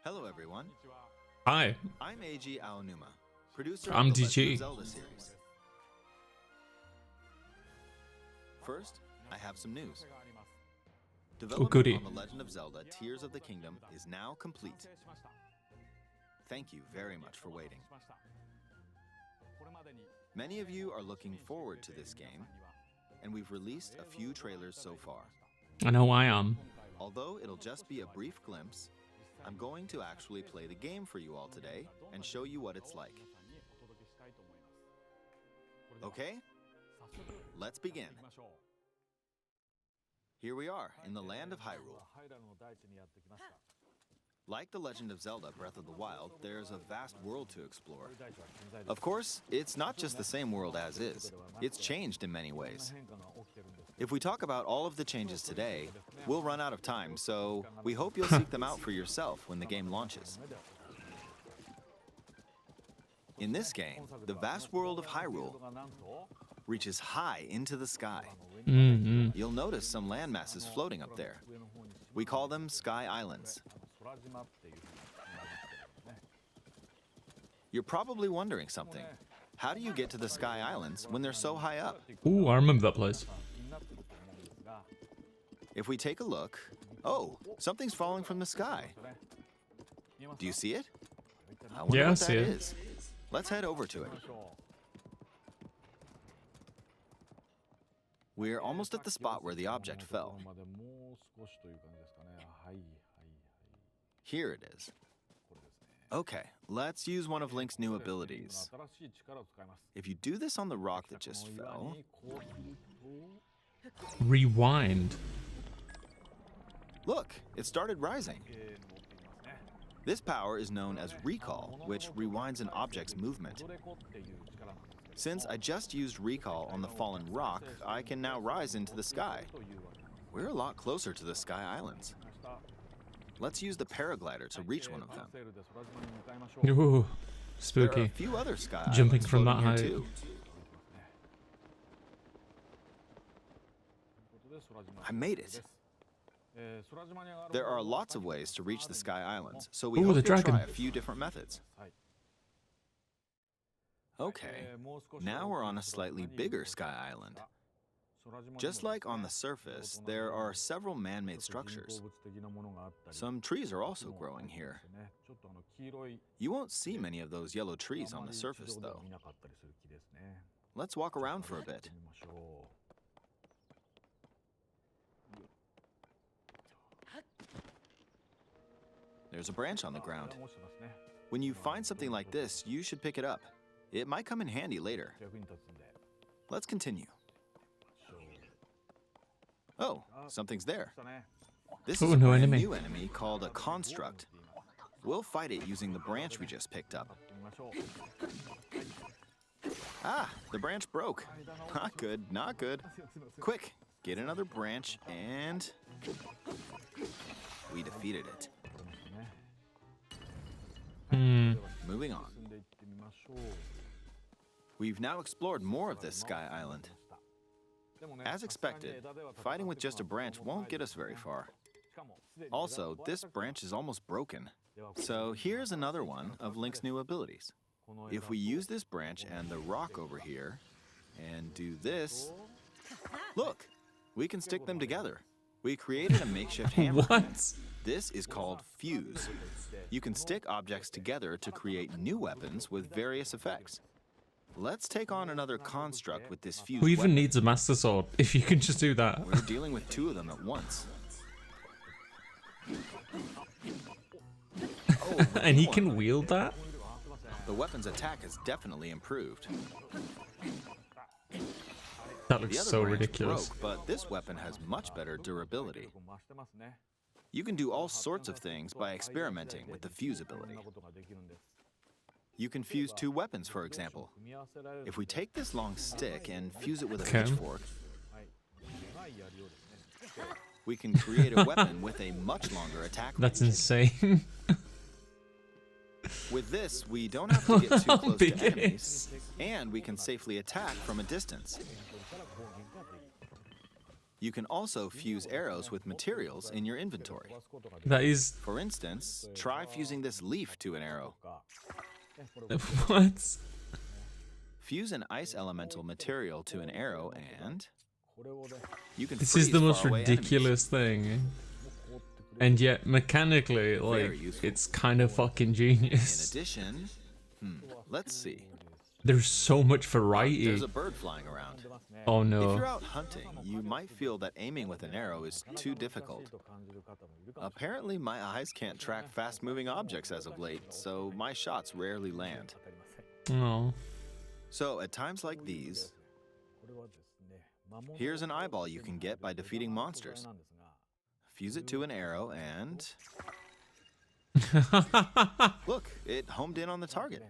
Hello everyone, Hi, I'm Eiji Aonuma, producer I'm of the Legend DG. of Zelda series. First, I have some news. Development goody. on The Legend of Zelda Tears of the Kingdom is now complete. Thank you very much for waiting. Many of you are looking forward to this game, and we've released a few trailers so far. I know I am. Although it'll just be a brief glimpse, I'm going to actually play the game for you all today and show you what it's like. Okay? Let's begin. Here we are in the land of Hyrule. Like The Legend of Zelda Breath of the Wild, there's a vast world to explore. Of course, it's not just the same world as is. It's changed in many ways. If we talk about all of the changes today, we'll run out of time, so we hope you'll seek them out for yourself when the game launches. In this game, the vast world of Hyrule reaches high into the sky. You'll notice some landmasses floating up there. We call them Sky Islands. You're probably wondering something. How do you get to the Sky Islands when they're so high up? Ooh, I remember that place. If we take a look, oh, something's falling from the sky. Do you see it? I wonder Yeah, I what see that it. is. Let's head over to it. We're almost at the spot where the object fell. Here it is. Okay, let's use one of Link's new abilities. If you do this on the rock that just fell, Rewind. look, it started rising. This power is known as recall, which rewinds an object's movement. Since I just used recall on the fallen rock, I can now rise into the sky. We're a lot closer to the Sky Islands. Let's use the paraglider to reach one of them. Ooh, There are a spooky. few other Sky Jumping Islands from that floating height. here too. I made it. There are lots of ways to reach the Sky Islands, so we Ooh, hope the you'll dragon. try a few different methods. Okay, now we're on a slightly bigger Sky Island. Just like on the surface, there are several man-made structures. Some trees are also growing here. You won't see many of those yellow trees on the surface, though. Let's walk around for a bit. There's a branch on the ground. When you find something like this, you should pick it up. It might come in handy later. Let's continue. Oh, something's there. This is Ooh, a new brand enemy. new enemy called a construct. We'll fight it using the branch we just picked up. Ah, the branch broke. Not good, not good. Quick, get another branch and we defeated it. Moving on. We've now explored more of this Sky Island. As expected, fighting with just a branch won't get us very far. Also, this branch is almost broken. So here's another one of Link's new abilities. If we use this branch and the rock over here, and do this, look, we can stick them together. We created a makeshift hammer. What? This is called Fuse. You can stick objects together to create new weapons with various effects. Let's take on another construct with this fuse Who even weapon. needs a master sword if you can just do that? We're dealing with two of them at once. Oh, And he one. can wield that? The weapon's attack has definitely improved. That The looks other so branch ridiculous. broke, but this weapon has much better durability. You can do all sorts of things by experimenting with the fuse ability. You can fuse two weapons, for example. If we take this long stick and fuse it with a Okay. pitchfork, we can create a weapon with a much longer attack That's range. insane. With this, we don't have to get too How close big to it enemies, and we can safely attack from a distance. You can also fuse arrows with materials in your inventory. That is For instance, try fusing this leaf to an arrow. what? Fuse an ice elemental material to an arrow and you can This freeze is the most faraway enemies. ridiculous thing. And yet mechanically, like, useful. it's kind of fucking In genius. addition, let's see. There's so much variety. There's a bird flying around. Oh If you're no. out hunting, you might feel that aiming with an arrow is too difficult. Apparently, my eyes can't track fast-moving objects as of late, so my shots rarely land. Oh. So, at times like these, here's an eyeball you can get by defeating monsters. Fuse it to an arrow and... Look, it homed in on the target.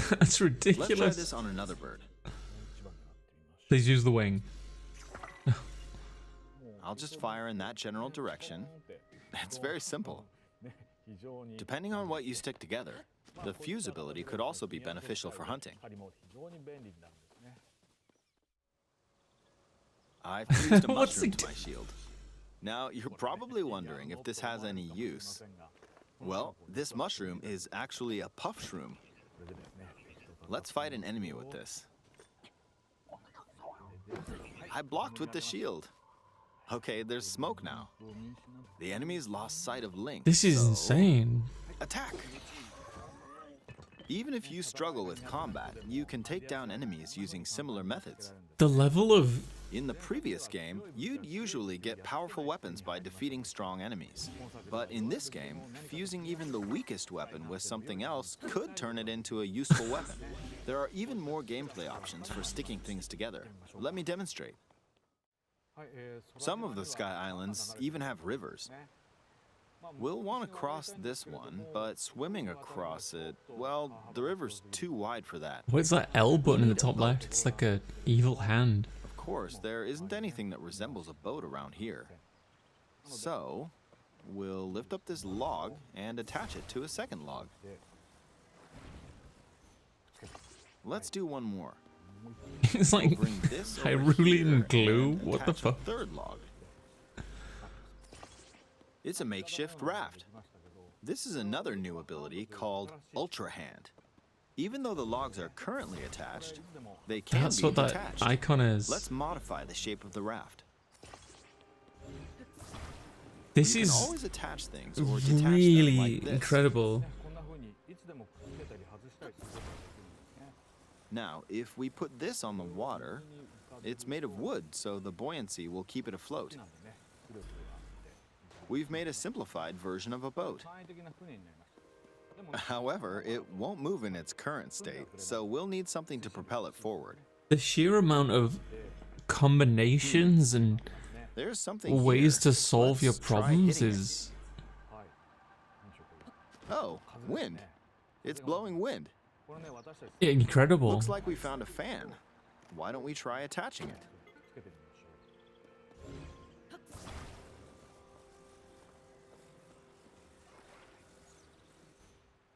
That's Let's try ridiculous. this on another bird. Please use the wing. I'll just fire in that general direction. It's very simple. Depending on what you stick together, the fuse ability could also be beneficial for hunting. I've fused a What's he mushroom to my shield. Now, you're probably wondering if this has any use. Well, this mushroom is actually a puff shroom. Let's fight an enemy with this. I blocked with the shield. Okay, there's smoke now. The enemy's lost sight of Link. This is so insane. Attack! Even if you struggle with combat, you can take down enemies using similar methods. The level of In the previous game, you'd usually get powerful weapons by defeating strong enemies. But in this game, fusing even the weakest weapon with something else could turn it into a useful weapon. There are even more gameplay options for sticking things together. Let me demonstrate. Some of the Sky Islands even have rivers. We'll want to cross this one, but swimming across it, well, the river's too wide for that. what's that L button in the top left? It's like a evil hand. Of course, there isn't anything that resembles a boat around here. So, we'll lift up this log and attach it to a second log. Let's do one more. It's like Bring this over Hyrulean here glue. and What the attach a fuck? third log. It's a makeshift raft. This is another new ability called Ultra Hand. Even though the logs are currently attached, they can That's be what that detached. icon is. Let's modify the shape of the raft. This You can is always attach things or detach them really like this. incredible. Now, if we put this on the water, it's made of wood, so the buoyancy will keep it afloat. We've made a simplified version of a boat. However, it won't move in its current state, so we'll need something to propel it forward. The sheer amount of combinations and There's something ways here. to solve your Let's try problems hitting it. is Oh, wind. It's blowing wind. incredible. Looks like we found a fan. Why don't we try attaching it?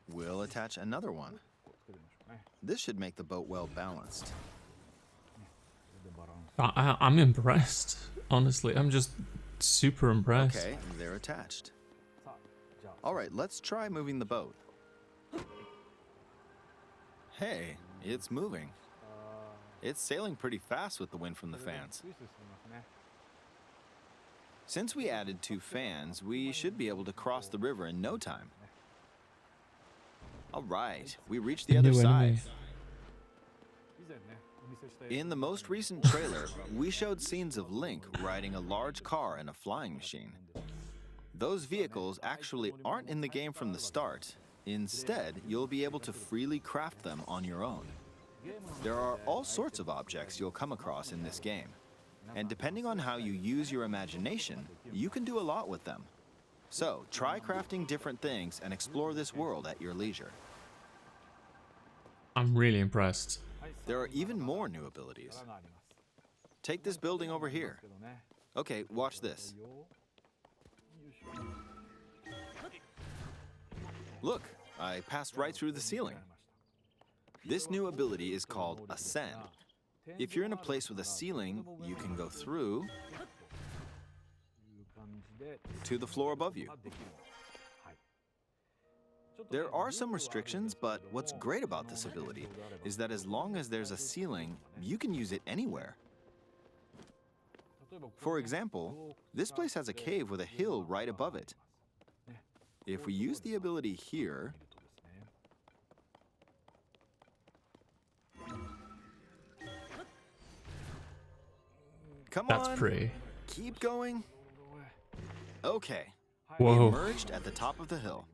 We'll attach another one. This should make the boat well balanced. I'm impressed. Honestly, I'm just super impressed. Okay, they're attached. All right, let's try moving the boat. Hey, it's moving. It's sailing pretty fast with the wind from the fans. Since we added 2 fans, we should be able to cross the river in no time. All right, we reached the A other new side. enemy. In the most recent trailer, we showed scenes of Link riding a large car and a flying machine. Those vehicles actually aren't in the game from the start. Instead, you'll be able to freely craft them on your own. There are all sorts of objects you'll come across in this game. And depending on how you use your imagination, you can do a lot with them. So, try crafting different things and explore this world at your leisure. I'm really impressed. There are even more new abilities. Take this building over here. Okay, watch this. Look, I passed right through the ceiling. This new ability is called Ascend. If you're in a place with a ceiling, you can go through to the floor above you. There are some restrictions, but what's great about this ability is that as long as there's a ceiling, you can use it anywhere. For example, this place has a cave with a hill right above it. If we use the ability here, come on, That's pretty. keep going. Okay, Whoa. we emerged at the top of the hill.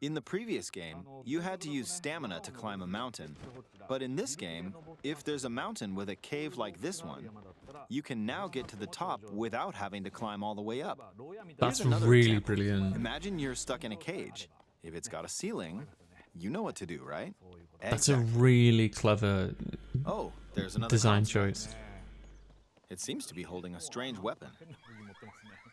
In the previous game, you had to use stamina to climb a mountain. But in this game, if there's a mountain with a cave like this one, you can now get to the top without having to climb all the way up. That's Here's another really example. brilliant. Imagine you're stuck in a cage. If it's got a ceiling, you know what to do, right? That's a Exactly. really clever Oh, there's another design console. choice. It seems to be holding a strange weapon.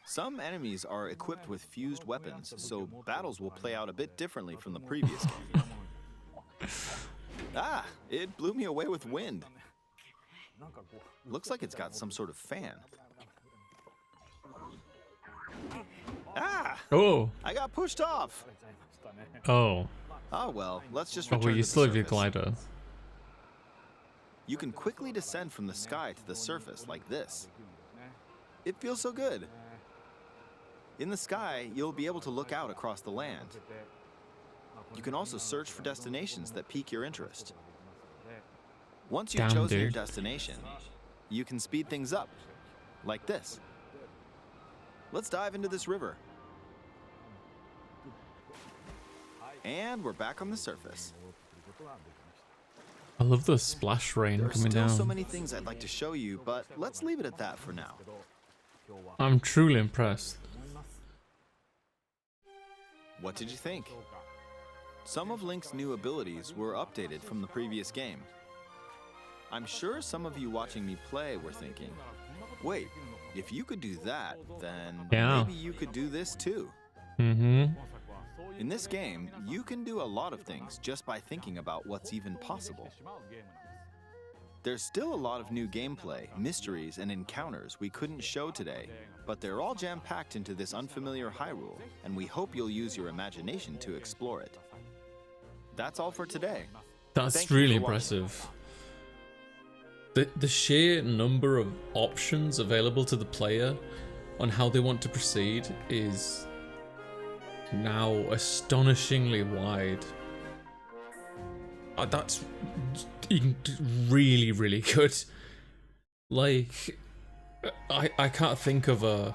Some enemies are equipped with fused weapons, so battles will play out a bit differently from the previous game. Ah, it blew me away with wind. Looks like it's got some sort of fan. Ah, Oh, I got pushed off. oh, Oh well, let's just oh, return well, to you the still have your surface. glider. You can quickly descend from the sky to the surface like this. It feels so good. In the sky, you'll be able to look out across the land. You can also search for destinations that pique your interest. Once you've Damn, chosen your dude. destination, you can speed things up, like this. Let's dive into this river. And we're back on the surface. I love the splash rain There are coming still down. so many things I'd like to show you, but let's leave it at that for now. I'm truly impressed. What did you think? Some of Link's new abilities were updated from the previous game. I'm sure some of you watching me play were thinking, wait, if you could do that, then Yeah. maybe you could do this too. Mm-hmm. In this game, you can do a lot of things just by thinking about what's even possible. There's still a lot of new gameplay, mysteries, and encounters we couldn't show today, but they're all jam-packed into this unfamiliar Hyrule, and we hope you'll use your imagination to explore it. That's all for today. That's Thank you really for watching. impressive. The sheer number of options available to the player on how they want to proceed is now astonishingly wide. That's really, really good. Like, I can't think of an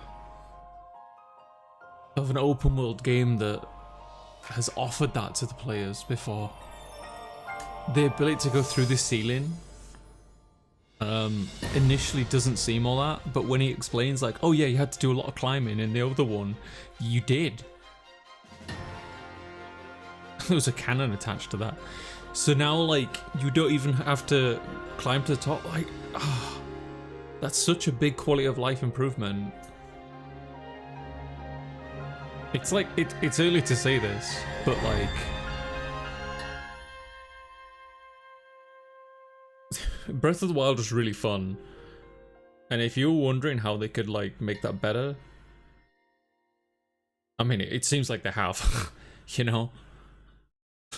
open world game that has offered that to the players before. The ability to go through the ceiling initially doesn't seem all that, but when he explains like, oh yeah, you had to do a lot of climbing in the other one, you did. There was a cannon attached to that. So now like you don't even have to climb to the top. Like, that's such a big quality of life improvement. It's like it's early to say this, but like Breath of the Wild was really fun. And if you were wondering how they could like make that better, I mean it seems like they have, you know?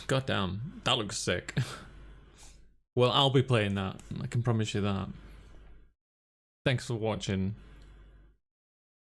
God damn, that looks sick. Well, I'll be playing that, I can promise you that. Thanks for watching.